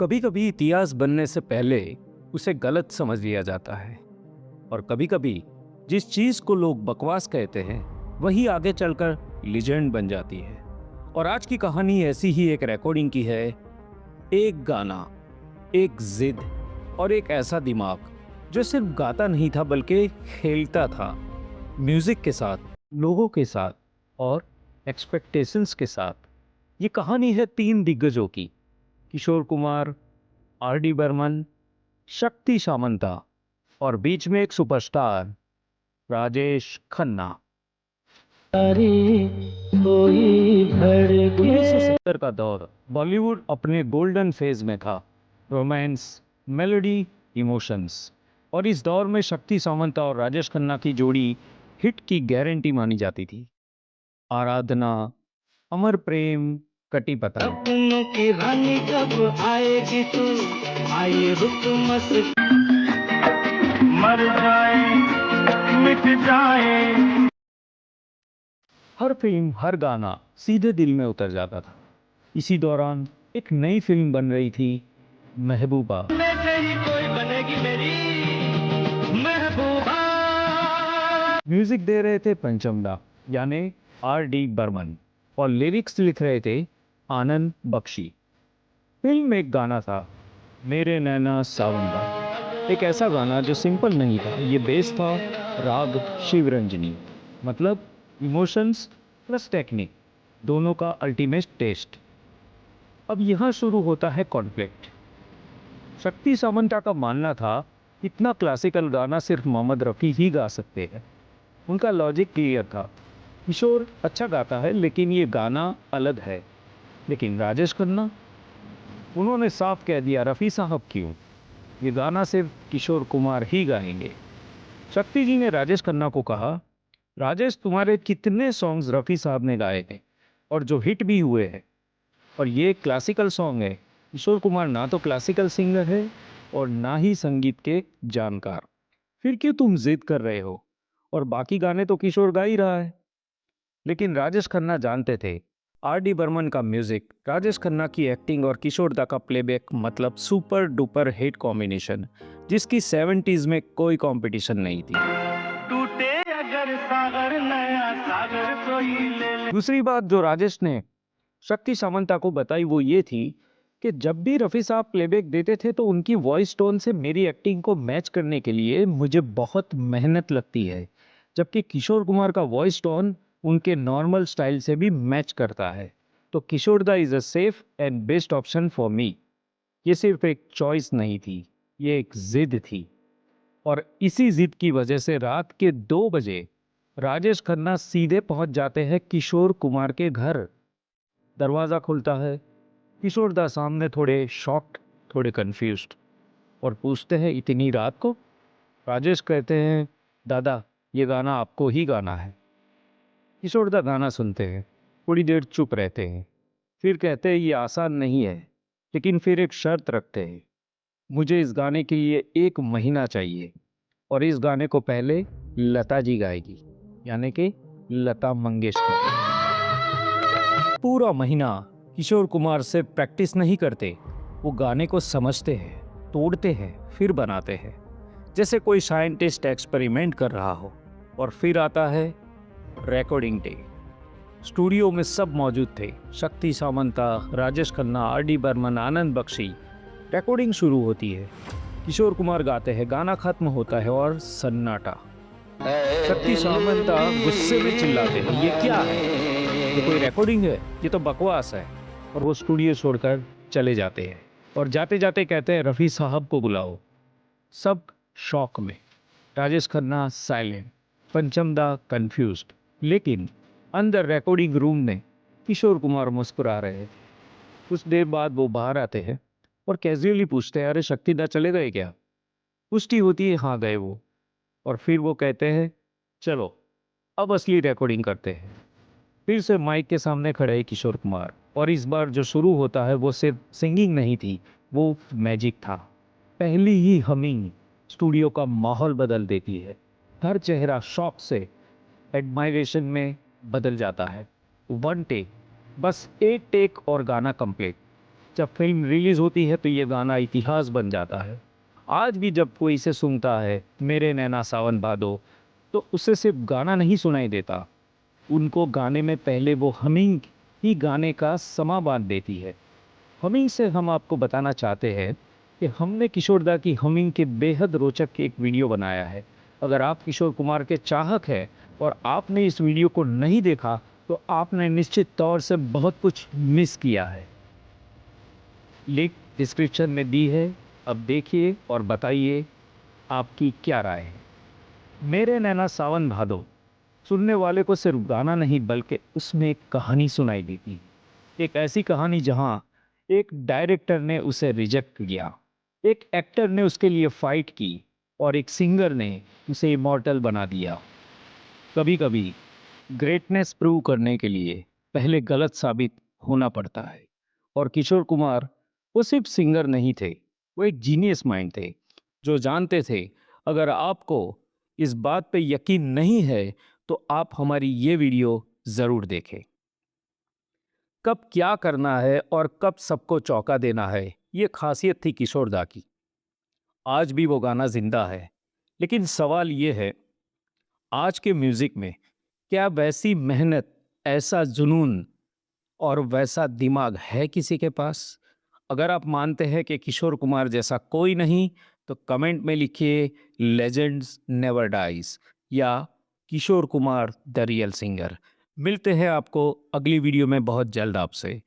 कभी कभी इतिहास बनने से पहले उसे गलत समझ लिया जाता है और कभी कभी जिस चीज को लोग बकवास कहते हैं वही आगे चलकर लीजेंड बन जाती है। और आज की कहानी ऐसी ही एक रिकॉर्डिंग की है। एक गाना, एक जिद और एक ऐसा दिमाग जो सिर्फ गाता नहीं था बल्कि खेलता था म्यूजिक के साथ, लोगों के साथ और एक्सपेक्टेशंस के साथ। ये कहानी है तीन दिग्गजों की, किशोर कुमार, आर डी बर्मन, शक्ति सामंता और बीच में एक सुपरस्टार राजेश खन्ना। 1970 का दौर बॉलीवुड अपने गोल्डन फेज में था। Romance, melody, emotions. और इस दौर में शक्ति सामंता और राजेश खन्ना की जोड़ी हिट की गारंटी मानी जाती थी। आराधना, अमर प्रेम, कटी पतंग। सपनों की रानी कब आएगी तू, आए रुक मस्त मर जाए मिट जाए। हर फिल्म, हर गाना सीधे दिल में उतर जाता था। इसी दौरान एक नई फिल्म बन रही थी, महबूबा। मैं तेरी कोई बनेगी मेरी महबूबा। म्यूजिक दे रहे थे पंचमदा यानी आर डी बर्मन और लिरिक्स लिख रहे थे आनंद बख्शी। फिल्म में एक गाना था, मेरे नैना सावंदा। एक ऐसा गाना जो सिंपल नहीं था। ये बेस था राग शिवरंजनी, मतलब इमोशंस प्लस टेक्निक, दोनों का अल्टीमेट टेस्ट। अब यहाँ शुरू होता है कॉन्फ्लिक्ट। शक्ति सामंता का मानना था इतना क्लासिकल गाना सिर्फ मोहम्मद रफ़ी ही गा सकते हैं। उनका लॉजिक क्लियर था, किशोर अच्छा गाता है लेकिन ये गाना अलग है। लेकिन राजेश खन्ना, उन्होंने साफ कह दिया, रफ़ी साहब क्यों, ये गाना सिर्फ किशोर कुमार ही गाएंगे। शक्ति जी ने राजेश खन्ना को कहा, राजेश तुम्हारे कितने सॉन्ग्स रफ़ी साहब ने गाए थे और जो हिट भी हुए हैं, और ये क्लासिकल सॉन्ग है। किशोर कुमार ना तो क्लासिकल सिंगर है और ना ही संगीत के जानकार। फिर क्यों तुम जिद कर रहे हो, और बाकी गाने तो किशोर गा ही रहा है। लेकिन राजेश खन्ना जानते थे, आर डी बर्मन का म्यूजिक, राजेश खन्ना की एक्टिंग और किशोर दा का प्लेबैक, मतलब सुपर डुपर हिट कॉम्बिनेशन जिसकी 70s में कोई कंपटीशन नहीं थी। टूटे अगर सागर नया सागर कोई ले ले। दूसरी बात जो राजेश ने शक्ति सामंता को बताई वो ये थी कि जब भी रफ़ी साहब प्लेबैक देते थे तो उनकी वॉइस टोन से मेरी एक्टिंग को मैच करने के लिए मुझे बहुत मेहनत लगती है, जबकि किशोर कुमार का वॉइस टोन उनके नॉर्मल स्टाइल से भी मैच करता है। तो किशोर दा is a safe and best option for me. ये सिर्फ एक चॉइस नहीं थी, ये एक जिद थी। और इसी जिद की वजह से रात के 2 बजे राजेश खन्ना सीधे पहुंच जाते हैं किशोर कुमार के घर। दरवाज़ा खुलता है, किशोर दा सामने, थोड़े शॉक्ड, थोड़े कंफ्यूज्ड, और पूछते हैं, इतनी रात को? राजेश कहते हैं, दादा ये गाना आपको ही गाना है। किशोर दा गाना सुनते हैं, थोड़ी देर चुप रहते हैं, फिर कहते हैं, ये आसान नहीं है, लेकिन फिर एक शर्त रखते हैं, मुझे इस गाने के लिए 1 महीना चाहिए, और इस गाने को पहले लता जी गाएगी, यानी कि लता मंगेशकर। पूरा महीना किशोर कुमार सिर्फ प्रैक्टिस नहीं करते, वो गाने को समझते हैं, तोड़ते हैं, फिर बनाते हैं, जैसे कोई साइंटिस्ट एक्सपेरिमेंट कर रहा हो। और फिर आता है रिकॉर्डिंग डे। स्टूडियो में सब मौजूद थे, शक्ति सामंता, राजेश खन्ना, आर डी बर्मन, आनंद बख्शी। रिकॉर्डिंग शुरू होती है, किशोर कुमार गाते हैं, गाना खत्म होता है और सन्नाटा। शक्ति सामंता गुस्से में चिल्लाते हैं, ये क्या है, ये कोई रिकॉर्डिंग है, ये तो बकवास है। और वो स्टूडियो छोड़कर चले जाते हैं, और जाते जाते कहते हैं, रफ़ी साहब को बुलाओ। सब शॉक में, राजेश खन्ना साइलेंट, पंचमदा कंफ्यूज्ड। लेकिन अंदर रिकॉर्डिंग रूम में किशोर कुमार मुस्कुरा रहे थे। कुछ देर बाद वो बाहर आते हैं और कैजुअली पूछते हैं, अरे शक्ति दा चले गए क्या? पुष्टि होती है, हाँ गए वो। और फिर वो कहते हैं, चलो अब असली रिकॉर्डिंग करते हैं। फिर से माइक के सामने खड़े हैं किशोर कुमार, और इस बार जो शुरू होता है वो सिर्फ सिंगिंग नहीं थी, वो मैजिक था। पहली ही हमिंग स्टूडियो का माहौल बदल देती है। हर चेहरा शॉक से एडमायरेशन में बदल जाता है। 1 टेक, बस 1 टेक और गाना कंप्लीट। जब फिल्म रिलीज होती है तो ये गाना इतिहास बन जाता है। आज भी जब कोई इसे सुनता है, मेरे नैना सावन भादो, तो उसे सिर्फ गाना नहीं सुनाई देता, उनको गाने में पहले वो हमिंग ही गाने का समा बांध देती है। हमिंग से हम आपको बताना चाहते हैं कि हमने किशोर दा की हमिंग के बेहद रोचक एक वीडियो बनाया है। अगर आप किशोर कुमार के चाहक हैं और आपने इस वीडियो को नहीं देखा तो आपने निश्चित तौर से बहुत कुछ मिस किया है। लिंक डिस्क्रिप्शन में दी है, अब देखिए और बताइए आपकी क्या राय है। मेरे नैना सावन भादो सुनने वाले को सिर्फ गाना नहीं बल्कि उसमें एक कहानी सुनाई देती है। एक ऐसी कहानी जहां एक डायरेक्टर ने उसे रिजेक्ट किया, एक एक्टर ने उसके लिए फाइट की और एक सिंगर ने उसे इमॉर्टल बना दिया। कभी कभी ग्रेटनेस प्रूव करने के लिए पहले गलत साबित होना पड़ता है। और किशोर कुमार वो सिर्फ सिंगर नहीं थे, वो एक जीनियस माइंड थे जो जानते थे अगर आपको इस बात पे यकीन नहीं है तो आप हमारी ये वीडियो ज़रूर देखें। कब क्या करना है और कब सबको चौंका देना है, ये खासियत थी किशोर दा की। आज भी वो गाना जिंदा है, लेकिन सवाल ये है, आज के म्यूजिक में क्या वैसी मेहनत, ऐसा जुनून और वैसा दिमाग है किसी के पास? अगर आप मानते हैं कि किशोर कुमार जैसा कोई नहीं, तो कमेंट में लिखिए लेजेंड्स नेवर डाइज या Kishore Kumar the real singer. मिलते हैं आपको अगली वीडियो में बहुत जल्द आपसे।